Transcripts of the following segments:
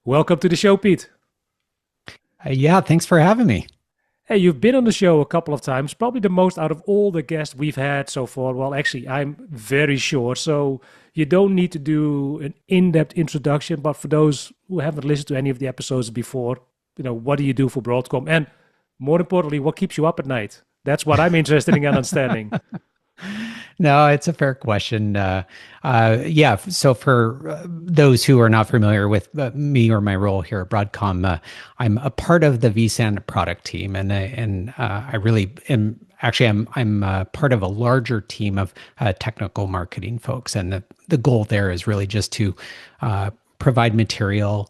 Welcome to the show, Pete. Yeah, thanks for having me. Hey, you've been on the show a couple of times, probably the most out of all the guests we've had so far. Well, actually, I'm very sure. So you don't need to do an in-depth introduction, but for those who haven't listened to any of the episodes before, what do you do for Broadcom? And more importantly, what keeps you up at night? That's what I'm interested in understanding. No, it's a fair question. Yeah, so for those who are not familiar with me or my role here at Broadcom, I'm a part of the vSAN product team, and I really am. Actually, I'm part of a larger team of technical marketing folks, and the goal there is really just to provide material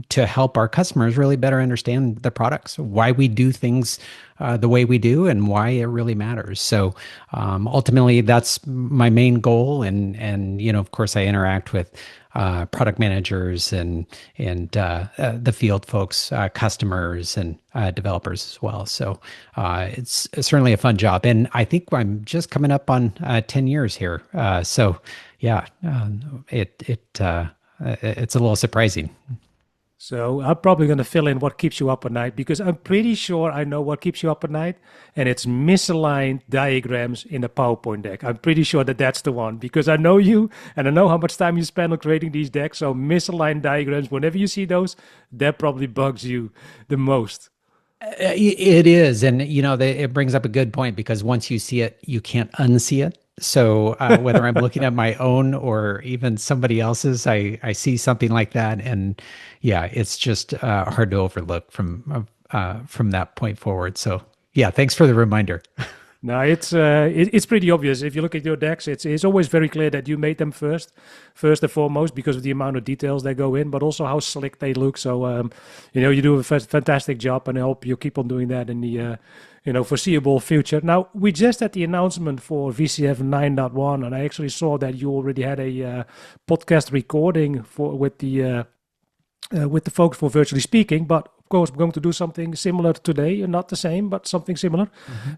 to help our customers really better understand the products, why we do things the way we do, and why it really matters. So ultimately, that's my main goal. And of course, I interact with product managers and the field folks, customers, and developers as well. So it's certainly a fun job, and I think I'm just coming up on 10 years here. So yeah, it's a little surprising. So I'm probably going to fill in what keeps you up at night because I'm pretty sure I know what keeps you up at night, and it's misaligned diagrams in a PowerPoint deck. I'm pretty sure that that's the one because I know you and I know how much time you spend on creating these decks. So misaligned diagrams, whenever you see those, that probably bugs you the most. It is, and it brings up a good point because once you see it, you can't unsee it. So whether I'm looking at my own or even somebody else's, I see something like that, and yeah, it's just hard to overlook from that point forward. So yeah, thanks for the reminder. No, it's pretty obvious. If you look at your decks, it's always very clear that you made them first and foremost, because of the amount of details that go in, but also how slick they look. So you do a fantastic job, and I hope you keep on doing that in the foreseeable future. Now, we just had the announcement for VCF 9.1, and I actually saw that you already had a podcast recording for with the folks for virtually speaking, but of course, we're going to do something similar today, not the same, but something similar.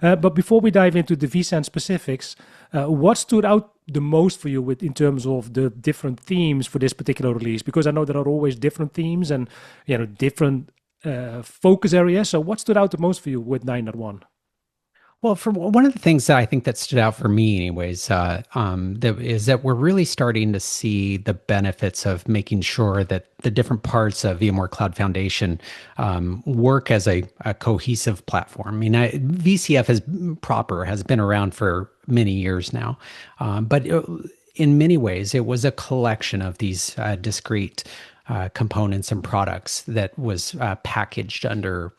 Mhm. But before we dive into the vSAN specifics, what stood out the most for you in terms of the different themes for this particular release? Because I know there are always different themes and different focus areas. So what stood out the most for you with 9.1? Well, for one of the things that I think that stood out for me, anyways, is that we're really starting to see the benefits of making sure that the different parts of VMware Cloud Foundation work as a cohesive platform. I mean, VCF has been around for many years now, but in many ways, it was a collection of these discrete components and products that was packaged under,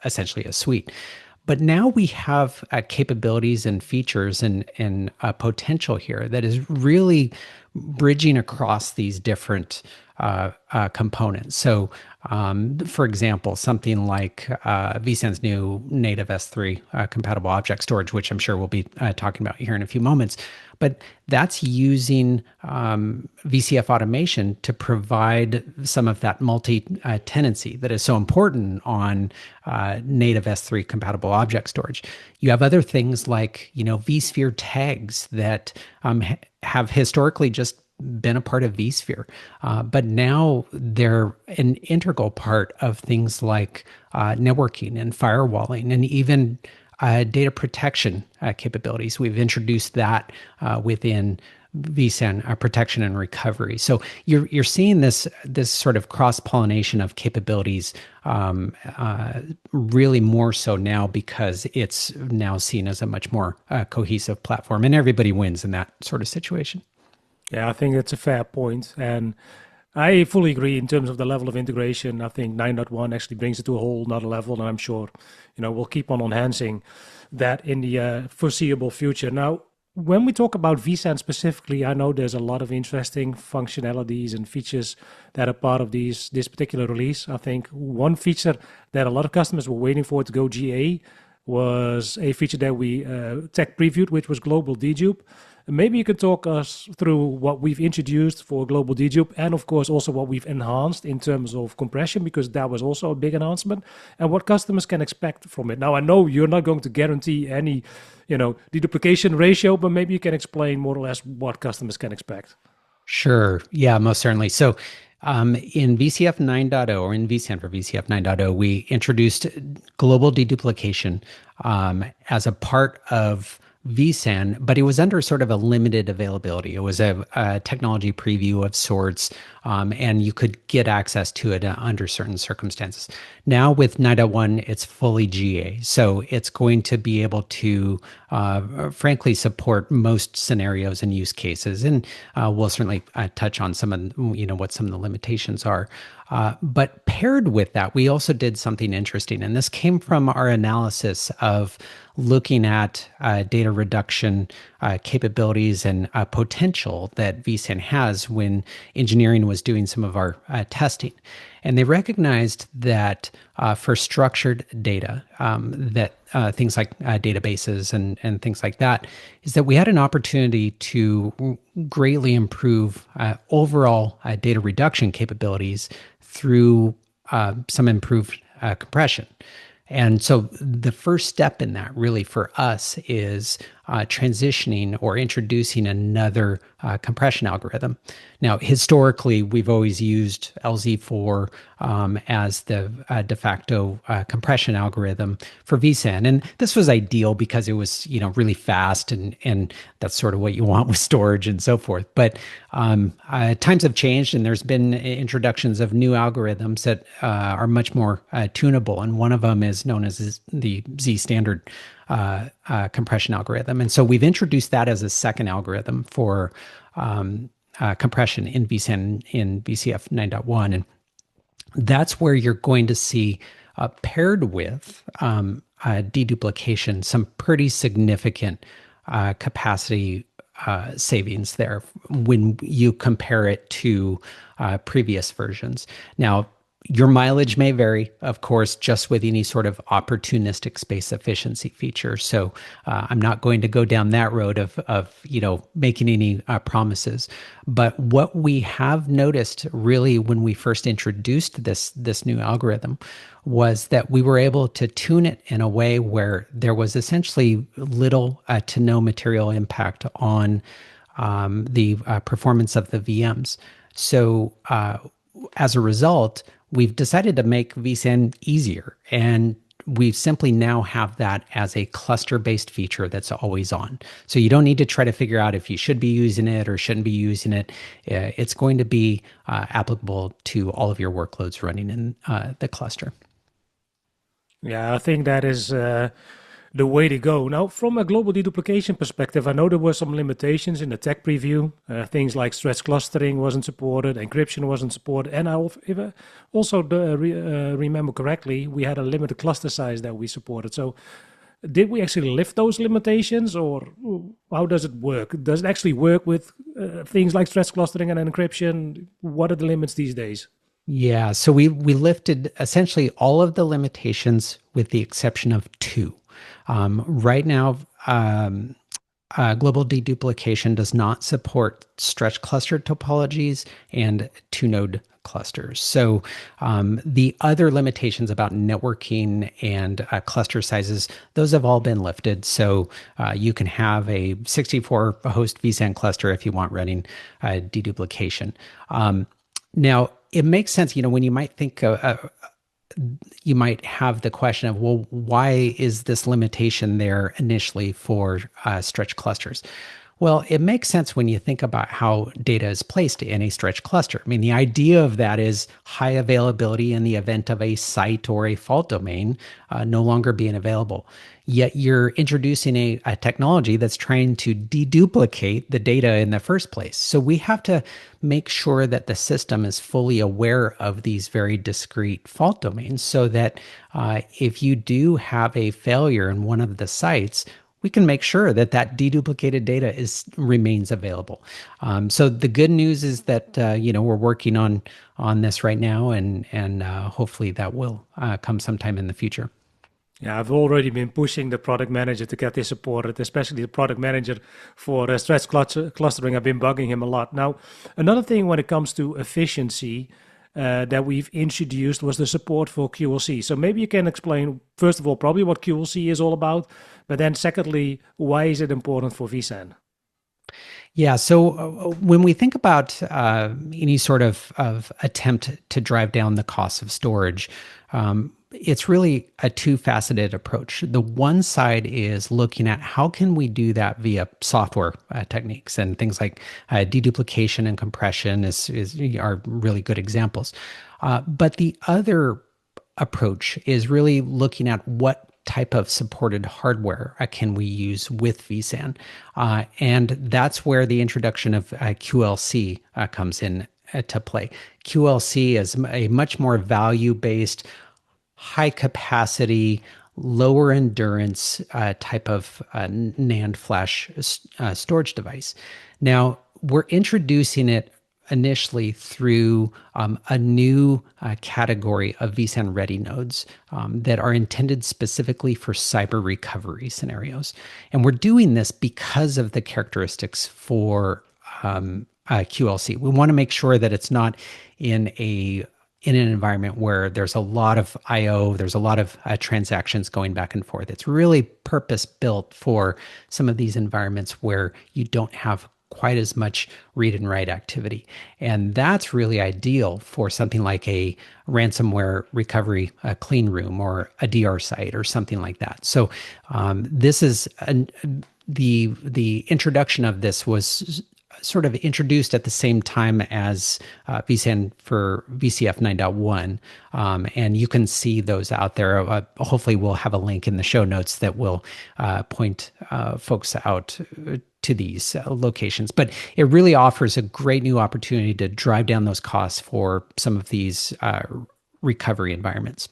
essentially a suite. But now we have capabilities and features and potential here that is really bridging across these different components. So, for example, something like vSAN's new native S3 compatible object storage, which I'm sure we'll be talking about here in a few moments, but that's using VCF automation to provide some of that multi-tenancy that is so important on native S3 compatible object storage. You have other things like, vSphere tags that have historically just been a part of vSphere, but now they're an integral part of things like networking and firewalling and even data protection capabilities. We've introduced that within vSAN protection and recovery. So you're seeing this sort of cross pollination of capabilities, really more so now because it's now seen as a much more cohesive platform, and everybody wins in that sort of situation. Yeah, I think that's a fair point. And I fully agree in terms of the level of integration. I think 9.1 actually brings it to a whole nother level, and I'm sure, we'll keep on enhancing that in the foreseeable future. Now, when we talk about vSAN specifically, I know there's a lot of interesting functionalities and features that are part of this particular release. I think one feature that a lot of customers were waiting for to go GA was a feature that we tech previewed, which was Global Dedupe. Maybe you can talk us through what we've introduced for Global Dedupe and, of course, also what we've enhanced in terms of compression, because that was also a big announcement, and what customers can expect from it. Now, I know you're not going to guarantee any, deduplication ratio, but maybe you can explain more or less what customers can expect. Sure. Yeah, most certainly. So In VCF 9.0 or in vSAN for VCF 9.0, we introduced global deduplication as a part of vSAN, but it was under sort of a limited availability. It was a technology preview of sorts, and you could get access to it under certain circumstances. Now with 9.1, it's fully GA, so it's going to be able to, frankly, support most scenarios and use cases. And we'll certainly touch on some of what some of the limitations are. But paired with that, we also did something interesting, and this came from our analysis of looking at data reduction capabilities and potential that vSAN has when engineering was doing some of our testing. And they recognized that for structured data, that things like databases and things like that, is that we had an opportunity to greatly improve overall data reduction capabilities through some improved compression. And so the first step in that really for us is transitioning or introducing another compression algorithm. Now, historically, we've always used LZ4 as the de facto compression algorithm for vSAN. And this was ideal because it was, really fast and that's sort of what you want with storage and so forth. But times have changed and there's been introductions of new algorithms that are much more tunable. And one of them is known as the Z standard compression algorithm. And so we've introduced that as a second algorithm for compression in vSAN in VCF 9.1. And that's where you're going to see paired with deduplication, some pretty significant capacity savings there when you compare it to previous versions. Now, your mileage may vary, of course, just with any sort of opportunistic space efficiency feature. So I'm not going to go down that road of making any promises. But what we have noticed really when we first introduced this new algorithm was that we were able to tune it in a way where there was essentially little to no material impact on the performance of the VMs. So as a result, we've decided to make vSAN easier, and we simply now have that as a cluster-based feature that's always on. So you don't need to try to figure out if you should be using it or shouldn't be using it. It's going to be applicable to all of your workloads running in the cluster. Yeah, I think that is the way to go. Now, from a global deduplication perspective, I know there were some limitations in the tech preview. Things like stretch clustering wasn't supported, encryption wasn't supported, and if I also remember correctly, we had a limited cluster size that we supported. So did we actually lift those limitations, or how does it work? Does it actually work with things like stretch clustering and encryption? What are the limits these days? Yeah, so we lifted essentially all of the limitations with the exception of two. Right now, global deduplication does not support stretch cluster topologies and two-node clusters. So the other limitations about networking and cluster sizes, those have all been lifted. So you can have a 64-host vSAN cluster if you want running deduplication. Now, it makes sense, when you might think you might have the question of, well, why is this limitation there initially for stretch clusters? Well, it makes sense when you think about how data is placed in a stretch cluster. I mean, the idea of that is high availability in the event of a site or a fault domain no longer being available. Yet you're introducing a technology that's trying to deduplicate the data in the first place. So we have to make sure that the system is fully aware of these very discrete fault domains so that if you do have a failure in one of the sites, we can make sure that deduplicated data remains available. So the good news is that we're working on this right now, and hopefully that will come sometime in the future. Yeah, I've already been pushing the product manager to get this supported, especially the product manager for stretch clustering. I've been bugging him a lot. Now, another thing when it comes to efficiency that we've introduced was the support for QLC. So maybe you can explain, first of all, probably what QLC is all about, but then secondly, why is it important for vSAN? Yeah. So when we think about any sort of attempt to drive down the cost of storage, it's really a two-faceted approach. The one side is looking at how can we do that via software techniques, and things like deduplication and compression are really good examples. But the other approach is really looking at what type of supported hardware can we use with vSAN. And that's where the introduction of QLC comes in to play. QLC is a much more value-based, high capacity, lower endurance type of NAND flash storage device. Now, we're introducing it initially through a new category of vSAN ready nodes that are intended specifically for cyber recovery scenarios. And we're doing this because of the characteristics for QLC. We want to make sure that it's not in an environment where there's a lot of I/O, there's a lot of transactions going back and forth. It's really purpose built for some of these environments where you don't have quite as much read and write activity. And that's really ideal for something like a ransomware recovery clean room or a DR site or something like that. So this is the introduction of this was sort of introduced at the same time as vSAN for VCF 9.1. And you can see those out there. Hopefully we'll have a link in the show notes that will point folks out to these locations. But it really offers a great new opportunity to drive down those costs for some of these recovery environments.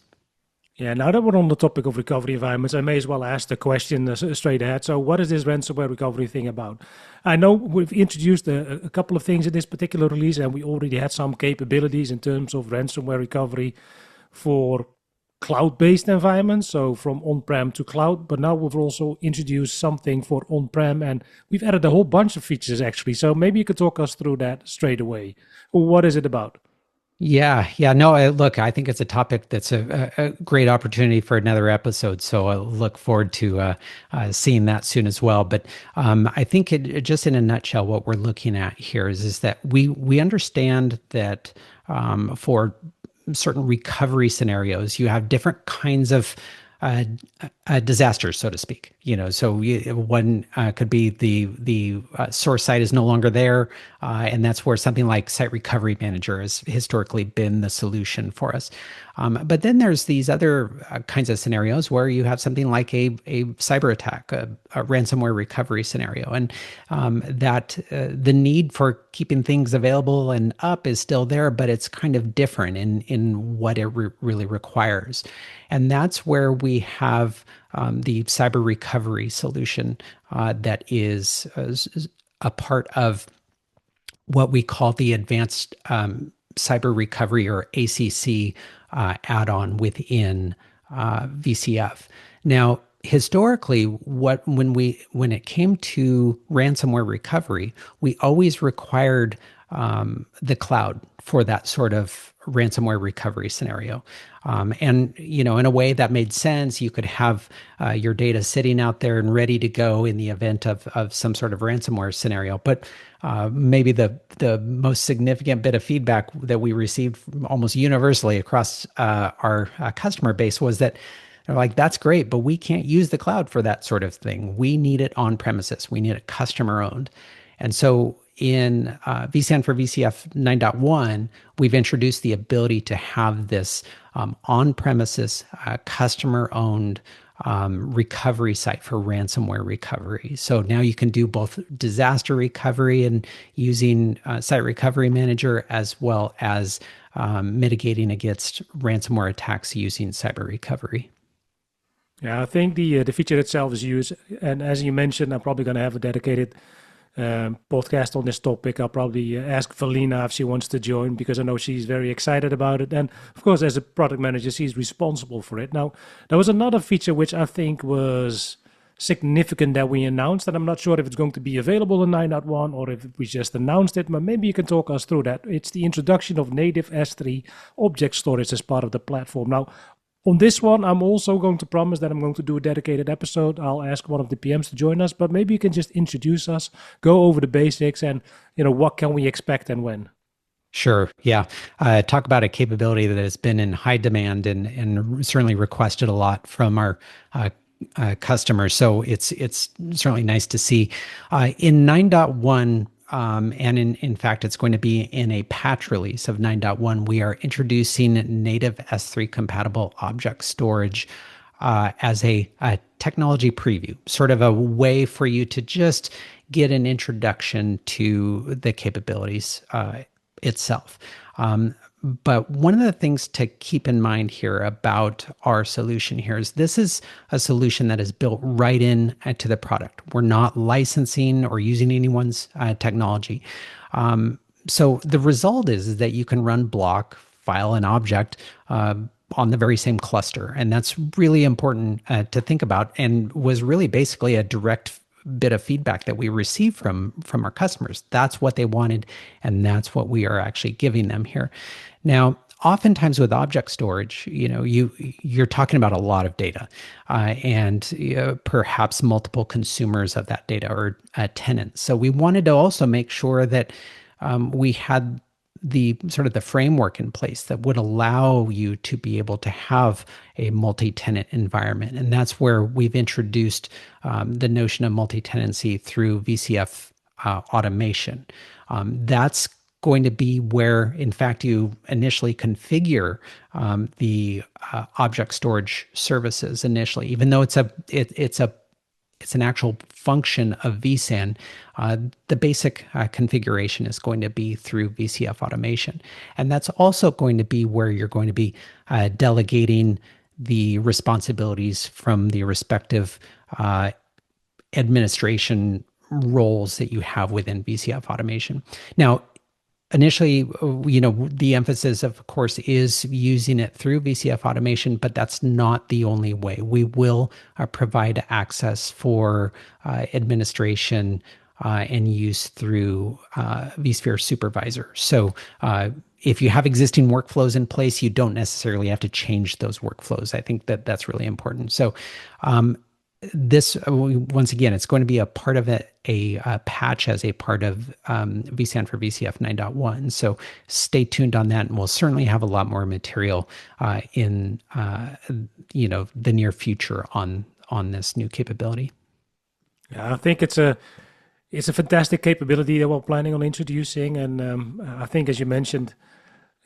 Yeah, now that we're on the topic of recovery environments, I may as well ask the question straight ahead. So, what is this ransomware recovery thing about? I know we've introduced a couple of things in this particular release, and we already had some capabilities in terms of ransomware recovery for cloud-based environments, so from on-prem to cloud. But now we've also introduced something for on-prem, and we've added a whole bunch of features actually. So maybe you could talk us through that straight away. What is it about? Yeah, yeah. No, look, I think it's a topic that's a great opportunity for another episode. So I look forward to seeing that soon as well. But I think just in a nutshell, what we're looking at here is that we understand that for certain recovery scenarios, you have different kinds of disasters, so to speak. So one could be the source site is no longer there, and that's where something like Site Recovery Manager has historically been the solution for us. But then there's these other kinds of scenarios where you have something like a cyber attack, a ransomware recovery scenario, and that the need for keeping things available and up is still there, but it's kind of different in what it really requires. And that's where we have the cyber recovery solution that is a part of what we call the advanced cyber recovery, or ACC, add-on within VCF. Now, historically, when it came to ransomware recovery, we always required the cloud for that sort of ransomware recovery scenario. And, in a way that made sense. You could have your data sitting out there and ready to go in the event of some sort of ransomware scenario. But maybe the most significant bit of feedback that we received almost universally across our customer base was that they're like, that's great, but we can't use the cloud for that sort of thing. We need it on premises. We need it customer owned. And so in vSAN for VCF 9.1, we've introduced the ability to have this on-premises, customer-owned recovery site for ransomware recovery. So now you can do both disaster recovery and using Site Recovery Manager, as well as mitigating against ransomware attacks using cyber recovery. Yeah, I think the feature itself is used, and as you mentioned, I'm probably going to have a dedicated podcast on this topic. I'll probably ask Valina if she wants to join, because I know she's very excited about it. And of course, as a product manager, she's responsible for it. Now, there was another feature which I think was significant that we announced, and I'm not sure if it's going to be available in 9.1 or if we just announced it, but maybe you can talk us through that. It's the introduction of native S3 object storage as part of the platform. Now, On this one, I'm also going to promise that I'm going to do a dedicated episode. I'll ask one of the PMs to join us, but maybe you can just introduce us, go over the basics, and what can we expect and when. Sure. Yeah. Talk about a capability that has been in high demand and certainly requested a lot from our customers. So it's certainly nice to see. In 9.1, and in fact, it's going to be in a patch release of 9.1, we are introducing native S3 compatible object storage as a technology preview, sort of a way for you to just get an introduction to the capabilities itself. But one of the things to keep in mind here about our solution here is this is a solution that is built right in to the product. We're not licensing or using anyone's technology. So the result is that you can run block, file, and object on the very same cluster. And that's really important to think about, and was really basically a direct bit of feedback that we received from our customers. That's what they wanted, and that's what we are actually giving them here. Now, oftentimes with object storage, you're talking about a lot of data, and perhaps multiple consumers of that data or tenants. So we wanted to also make sure that we had the sort of the framework in place that would allow you to be able to have a multi-tenant environment. And that's where we've introduced the notion of multi-tenancy through VCF automation. That's going to be where, in fact, you initially configure the object storage services initially, even though it's an actual function of vSAN. The basic configuration is going to be through VCF automation. And that's also going to be where you're going to be delegating the responsibilities from the respective administration roles that you have within VCF automation. Now, initially, the emphasis, of course, is using it through VCF automation, but that's not the only way. We will provide access for administration and use through vSphere Supervisor. So if you have existing workflows in place, you don't necessarily have to change those workflows. I think that that's really important. So this, once again, it's going to be a part of a patch as a part of vSAN for VCF 9.1. So stay tuned on that, and we'll certainly have a lot more material in the near future on this new capability. Yeah, I think it's a fantastic capability that we're planning on introducing, and I think, as you mentioned,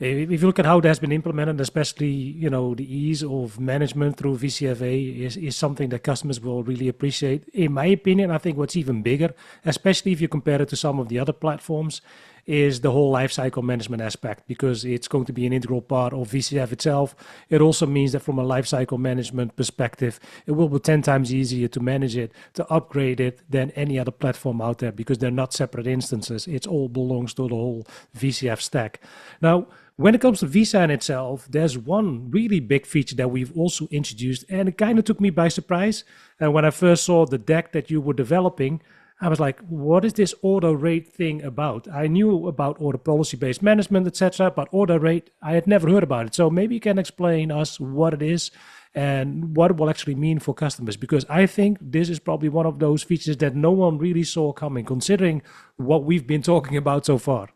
if you look at how it has been implemented, especially the ease of management through VCFA is something that customers will really appreciate. In my opinion, I think what's even bigger, especially if you compare it to some of the other platforms, is the whole lifecycle management aspect, because it's going to be an integral part of VCF itself. It also means that from a lifecycle management perspective, it will be 10 times easier to manage it, to upgrade it than any other platform out there, because they're not separate instances. It all belongs to the whole VCF stack. Now, when it comes to vSAN itself, there's one really big feature that we've also introduced, and it kind of took me by surprise. And when I first saw the deck that you were developing, I was like, what is this order rate thing about? I knew about order policy-based management, etc., but order rate, I had never heard about it. So maybe you can explain us what it is and what it will actually mean for customers, because I think this is probably one of those features that no one really saw coming, considering what we've been talking about so far.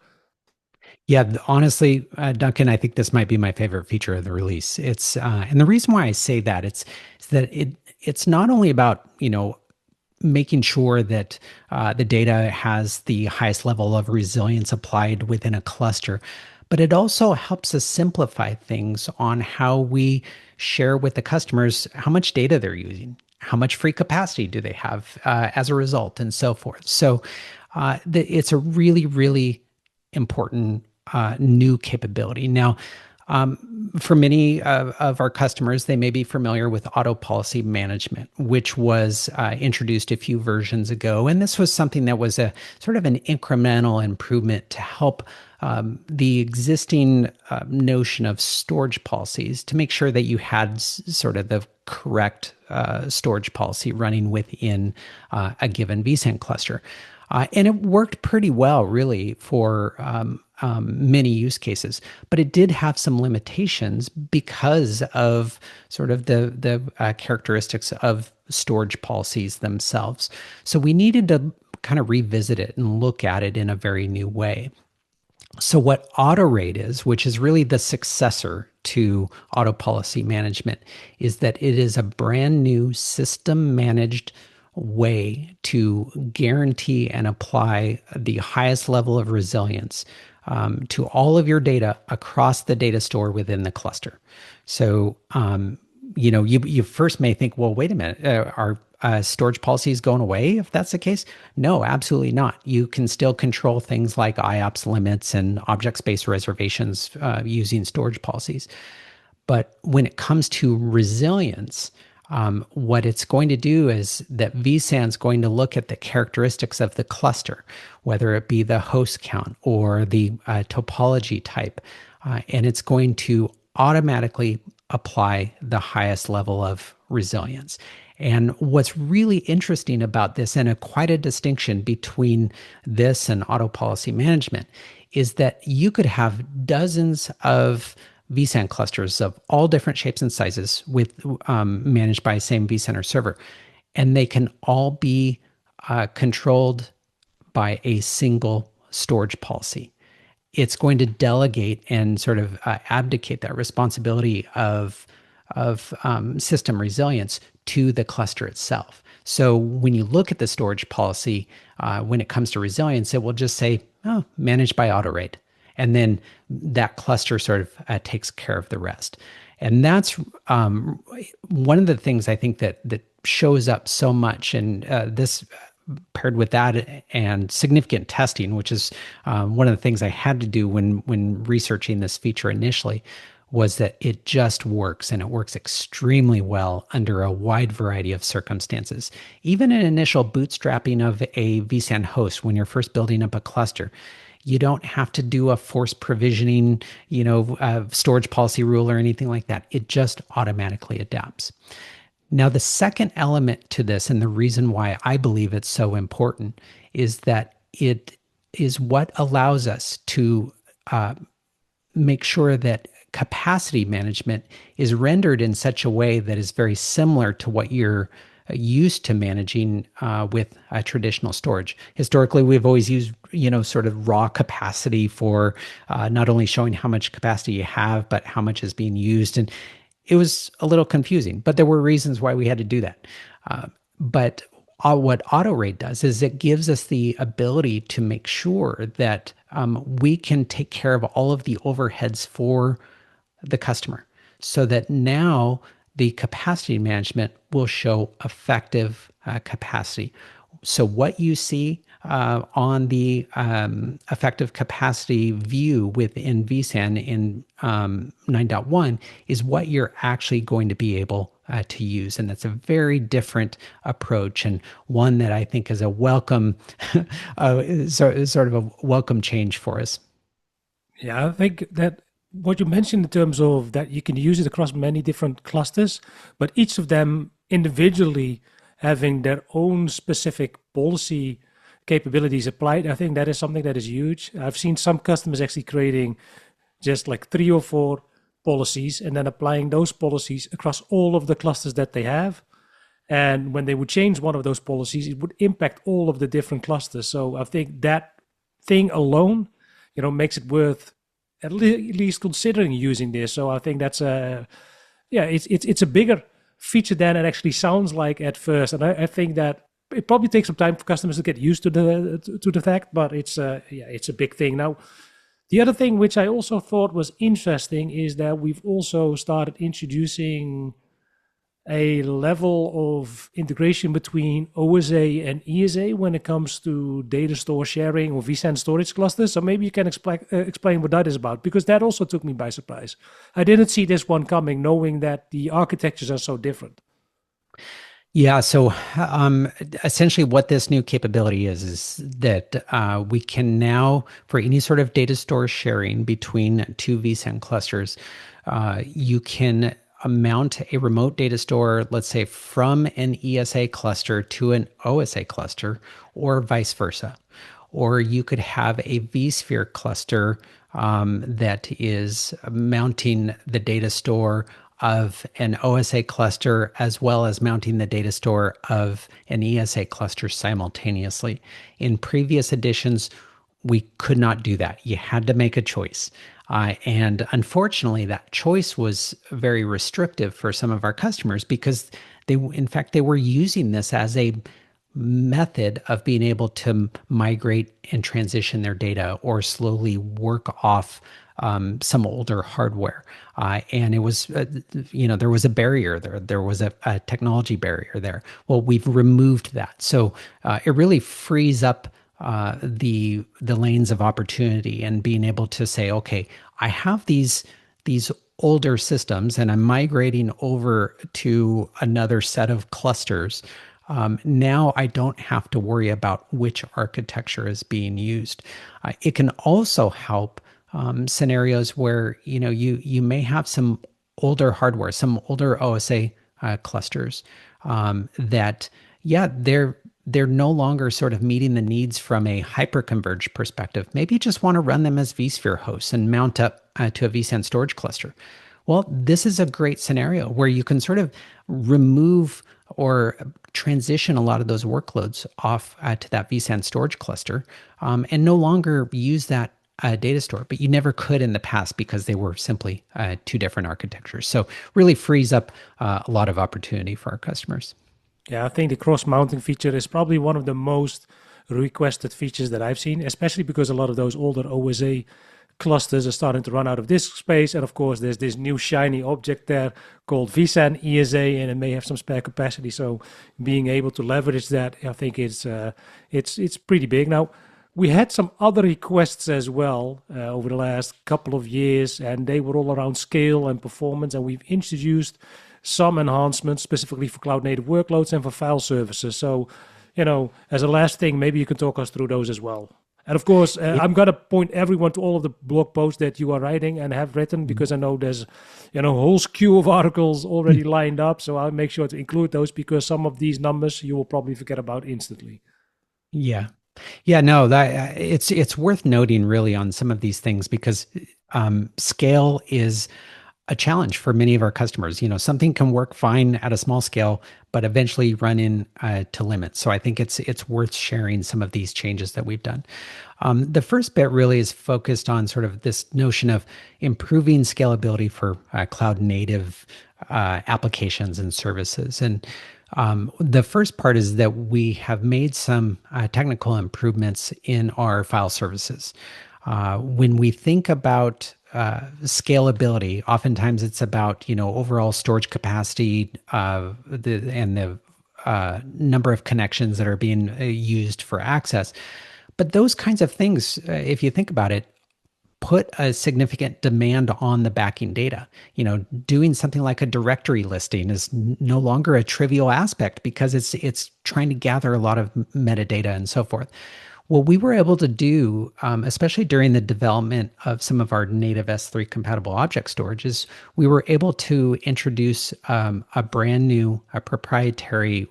Yeah, honestly, Duncan, I think this might be my favorite feature of the release. It's and the reason why I say that it's that it's not only about making sure that the data has the highest level of resilience applied within a cluster, but it also helps us simplify things on how we share with the customers how much data they're using, how much free capacity do they have as a result, and so forth. So it's a really, really important new capability. Now, for many of our customers, they may be familiar with auto policy management, which was introduced a few versions ago. And this was something that was a sort of an incremental improvement to help the existing notion of storage policies, to make sure that you had sort of the correct storage policy running within a given vSAN cluster. And it worked pretty well, really, for many use cases, but it did have some limitations because of sort of the characteristics of storage policies themselves. So we needed to kind of revisit it and look at it in a very new way. So what AutoRate is, which is really the successor to auto policy management, is that it is a brand new system managed way to guarantee and apply the highest level of resilience to all of your data across the data store within the cluster. So, you first may think, well, wait a minute, are storage policies going away if that's the case? No, absolutely not. You can still control things like IOPS limits and object space reservations using storage policies. But when it comes to resilience, what it's going to do is that vSAN is going to look at the characteristics of the cluster, whether it be the host count or the topology type, and it's going to automatically apply the highest level of resilience. And what's really interesting about this, and quite a distinction between this and auto policy management, is that you could have dozens of vSAN clusters of all different shapes and sizes with managed by the same vCenter server, and they can all be controlled by a single storage policy. It's going to delegate and sort of abdicate that responsibility of system resilience to the cluster itself. So when you look at the storage policy, when it comes to resilience, it will just say, oh, managed by AutoRate. And then that cluster sort of takes care of the rest. And that's one of the things I think that shows up so much. And this paired with that and significant testing, which is one of the things I had to do when researching this feature initially, was that it just works, and it works extremely well under a wide variety of circumstances. Even an initial bootstrapping of a vSAN host when you're first building up a cluster, you don't have to do a forced provisioning, storage policy rule or anything like that. It just automatically adapts. Now, the second element to this, and the reason why I believe it's so important, is that it is what allows us to make sure that capacity management is rendered in such a way that is very similar to what you're used to managing with traditional storage. Historically, we've always used, sort of raw capacity for not only showing how much capacity you have, but how much is being used. And it was a little confusing, but there were reasons why we had to do that. But what AutoRate does is it gives us the ability to make sure that we can take care of all of the overheads for the customer, so that now the capacity management will show effective capacity. So what you see on the effective capacity view within vSAN in 9.1 is what you're actually going to be able to use. And that's a very different approach, and one that I think is a welcome, sort of a welcome change for us. Yeah, I think that what you mentioned in terms of that you can use it across many different clusters, but each of them individually having their own specific policy capabilities applied, I think that is something that is huge. I've seen some customers actually creating just like 3 or 4 policies and then applying those policies across all of the clusters that they have. And when they would change one of those policies, it would impact all of the different clusters. So I think that thing alone, makes it worth at least considering using this. So I think that's it's a bigger feature than it actually sounds like at first. And I think that it probably takes some time for customers to get used to the fact, but it's a big thing. Now, the other thing which I also thought was interesting is that we've also started introducing a level of integration between OSA and ESA when it comes to data store sharing or vSAN storage clusters. So maybe you can explain what that is about, because that also took me by surprise. I didn't see this one coming, knowing that the architectures are so different. Yeah, so essentially what this new capability is that we can now, for any sort of data store sharing between 2 vSAN clusters, you can mount a remote data store, let's say from an ESA cluster to an OSA cluster, or vice versa. or you could have a vSphere cluster that is mounting the data store of an OSA cluster as well as mounting the data store of an ESA cluster simultaneously. In previous editions, we could not do that. You had to make a choice. And unfortunately, that choice was very restrictive for some of our customers because in fact, they were using this as a method of being able to migrate and transition their data or slowly work off some older hardware. And it was, there was a barrier there. There was a technology barrier there. Well, we've removed that. So it really frees up the lanes of opportunity and being able to say, okay, I have these older systems and I'm migrating over to another set of clusters. Now I don't have to worry about which architecture is being used. It can also help scenarios where you may have some older hardware, some older OSA clusters that they're no longer sort of meeting the needs from a hyperconverged perspective. Maybe you just want to run them as vSphere hosts and mount up to a vSAN storage cluster. Well, this is a great scenario where you can sort of remove or transition a lot of those workloads off to that vSAN storage cluster and no longer use that data store, but you never could in the past because they were simply two different architectures. So really frees up a lot of opportunity for our customers. Yeah, I think the cross-mounting feature is probably one of the most requested features that I've seen, especially because a lot of those older OSA clusters are starting to run out of disk space. And of course, there's this new shiny object there called vSAN ESA, and it may have some spare capacity. So being able to leverage that, I think it's pretty big. Now, we had some other requests as well over the last couple of years, and they were all around scale and performance. And we've introduced some enhancements specifically for cloud native workloads and for file services. So, as a last thing, maybe you can talk us through those as well. And of course, I'm going to point everyone to all of the blog posts that you are writing and have written, because I know there's, a whole queue of articles already lined up. So I'll make sure to include those, because some of these numbers you will probably forget about instantly. Yeah. Yeah, no, that it's worth noting really on some of these things because scale is a challenge for many of our customers. Something can work fine at a small scale, but eventually run in to limits. So I think it's worth sharing some of these changes that we've done. The first bit really is focused on sort of this notion of improving scalability for cloud native applications and services. And the first part is that we have made some technical improvements in our file services. When we think about scalability, oftentimes it's about overall storage capacity and the number of connections that are being used for access. But those kinds of things, if you think about it, put a significant demand on the backing data. Doing something like a directory listing is no longer a trivial aspect because it's trying to gather a lot of metadata and so forth. What we were able to do, especially during the development of some of our native S3 compatible object storage, is we were able to introduce a brand new proprietary,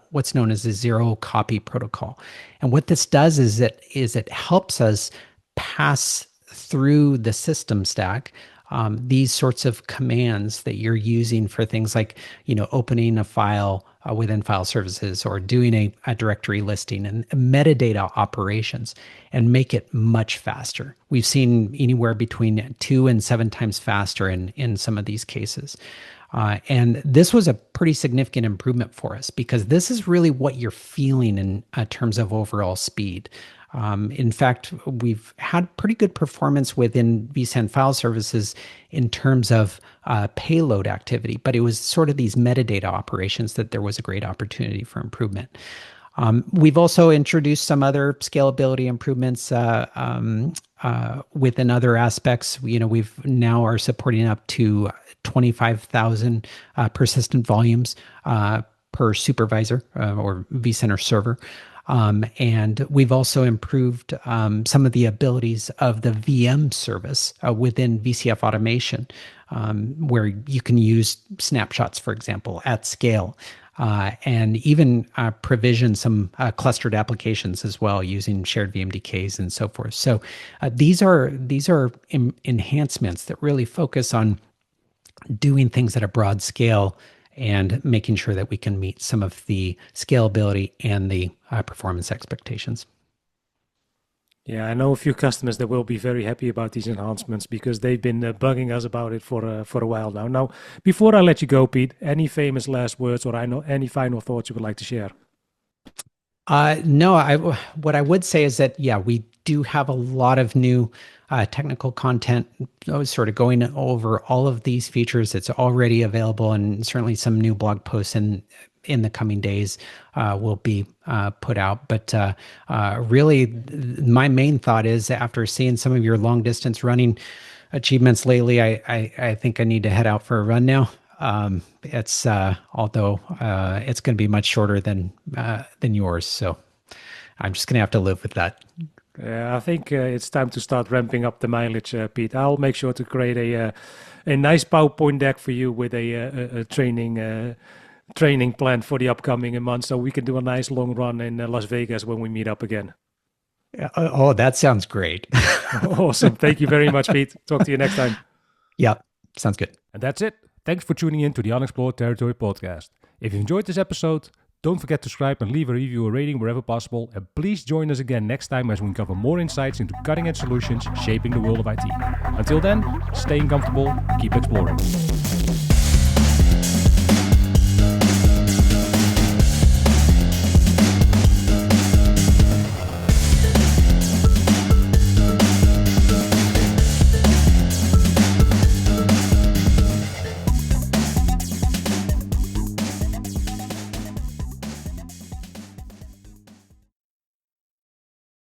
what's known as a zero copy protocol. And what this does is it helps us pass through the system stack these sorts of commands that you're using for things like opening a file within file services or doing a directory listing and metadata operations, and make it much faster. We've seen anywhere between 2 and 7 times faster in some of these cases. And this was a pretty significant improvement for us because this is really what you're feeling in terms of overall speed. In fact, we've had pretty good performance within vSAN file services in terms of payload activity, but it was sort of these metadata operations that there was a great opportunity for improvement. We've also introduced some other scalability improvements within other aspects. We've now are supporting up to 25,000 persistent volumes per supervisor or vCenter server. And we've also improved some of the abilities of the VM service within VCF automation, where you can use snapshots, for example, at scale. and even provision some clustered applications as well using shared VMDKs and so forth. So these are enhancements that really focus on doing things at a broad scale and making sure that we can meet some of the scalability and the performance expectations. Yeah, I know a few customers that will be very happy about these enhancements because they've been bugging us about it for a while now. Now, before I let you go, Pete, any famous last words or any final thoughts you would like to share? No, what I would say is that, yeah, we do have a lot of new technical content sort of going over all of these features. It's already available, and certainly some new blog posts in the coming days will be put out. But really, my main thought is after seeing some of your long distance running achievements lately, I think I need to head out for a run now. It's although it's going to be much shorter than yours, so I'm just going to have to live with that. I think it's time to start ramping up the mileage, Pete. I'll make sure to create a nice PowerPoint deck for you with a training plan for the upcoming month, so we can do a nice long run in Las Vegas when we meet up again. Oh, that sounds great. Awesome. Thank you very much, Pete. Talk to you next time. Yeah, sounds good. And that's it. Thanks for tuning in to the Unexplored Territory podcast. If you enjoyed this episode, don't forget to subscribe and leave a review or rating wherever possible. And please join us again next time as we uncover more insights into cutting-edge solutions shaping the world of IT. Until then, staying comfortable, keep exploring.